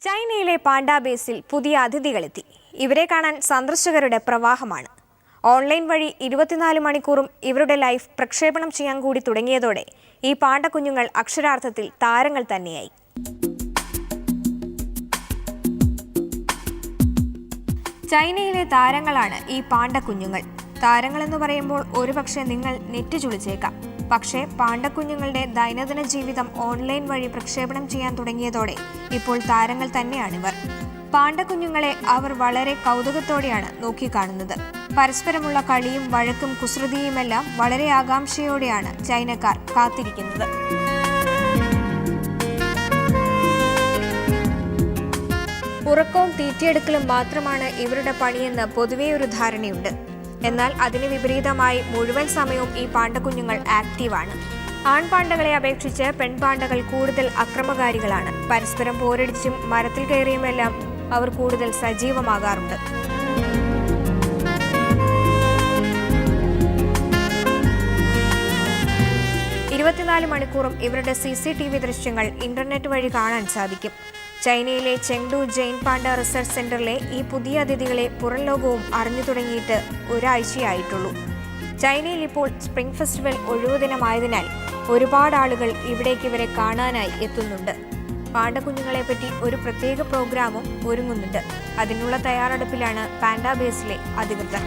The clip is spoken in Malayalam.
ചൈനയിലെ പാണ്ട ബേസിൽ പുതിയ അതിഥികളെത്തി. ഇവരെ കാണാൻ സന്ദർശകരുടെ പ്രവാഹമാണ്. ഓൺലൈൻ വഴി 24 മണിക്കൂറും ഇവരുടെ ലൈഫ് പ്രക്ഷേപണം ചെയ്യാൻ കൂടി തുടങ്ങിയതോടെ ഈ പാണ്ട കുഞ്ഞുങ്ങൾ അക്ഷരാർത്ഥത്തിൽ താരങ്ങൾ തന്നെയായി. ചൈനയിലെ താരങ്ങളാണ് ഈ പാണ്ട കുഞ്ഞുങ്ങൾ. താരങ്ങളെന്ന് പറയുമ്പോൾ ഒരുപക്ഷെ നിങ്ങൾ നെറ്റ് ചുളിച്ചേക്കാം. പക്ഷേ പാണ്ടക്കുഞ്ഞുങ്ങളുടെ ദൈനംദിന ജീവിതം ഓൺലൈൻ വഴി പ്രക്ഷേപണം ചെയ്യാൻ തുടങ്ങിയതോടെ ഇപ്പോൾ താരങ്ങൾ തന്നെയാണിവർ. പാണ്ടക്കുഞ്ഞുങ്ങളെ അവർ വളരെ കൗതുകത്തോടെയാണ് നോക്കിക്കാണുന്നത്. പരസ്പരമുള്ള കളിയും വഴക്കും കുസൃതിയുമെല്ലാം വളരെ ആകാംക്ഷയോടെയാണ് ചൈനക്കാർ കാത്തിരിക്കുന്നത്. ഉറക്കവും തീറ്റയെടുക്കലും മാത്രമാണ് ഇവരുടെ പണിയെന്ന് പൊതുവേ ഒരു ധാരണയുണ്ട്. എന്നാൽ അതിന് വിപരീതമായി മുഴുവൻ സമയവും ഈ പാണ്ടക്കുഞ്ഞുങ്ങൾ ആക്റ്റീവാണ്. ആൺപാണ്ടകളെ അപേക്ഷിച്ച് പെൺപാണ്ടകൾ കൂടുതൽ അക്രമകാരികളാണ്. പരസ്പരം പോരടിച്ചും മരത്തിൽ കയറിയുമെല്ലാം അവർ കൂടുതൽ സജീവമാകാറുണ്ട്. മണിക്കൂറും ഇവരുടെ CCTV ദൃശ്യങ്ങൾ ഇന്റർനെറ്റ് വഴി കാണാൻ സാധിക്കും. ചൈനയിലെ ചെങ്ഡു ജെയിൻ പാണ്ട റിസർച്ച് സെന്ററിലെ ഈ പുതിയ അതിഥികളെ പുറം ലോകവും അറിഞ്ഞു തുടങ്ങിയിട്ട് ഒരാഴ്ചയായിട്ടുള്ളൂ. ചൈനയിൽ ഇപ്പോൾ സ്പ്രിംഗ് ഫെസ്റ്റിവൽ ഒഴിവുദിനമായതിനാൽ ഒരുപാട് ആളുകൾ ഇവിടേക്ക് ഇവരെ കാണാനായി എത്തുന്നുണ്ട്. പാണ്ടക്കുഞ്ഞുങ്ങളെപ്പറ്റി ഒരു പ്രത്യേക പ്രോഗ്രാമും ഒരുങ്ങുന്നുണ്ട്. അതിനുള്ള തയ്യാറെടുപ്പിലാണ് പാണ്ട ബേസിലെ അധികൃതർ.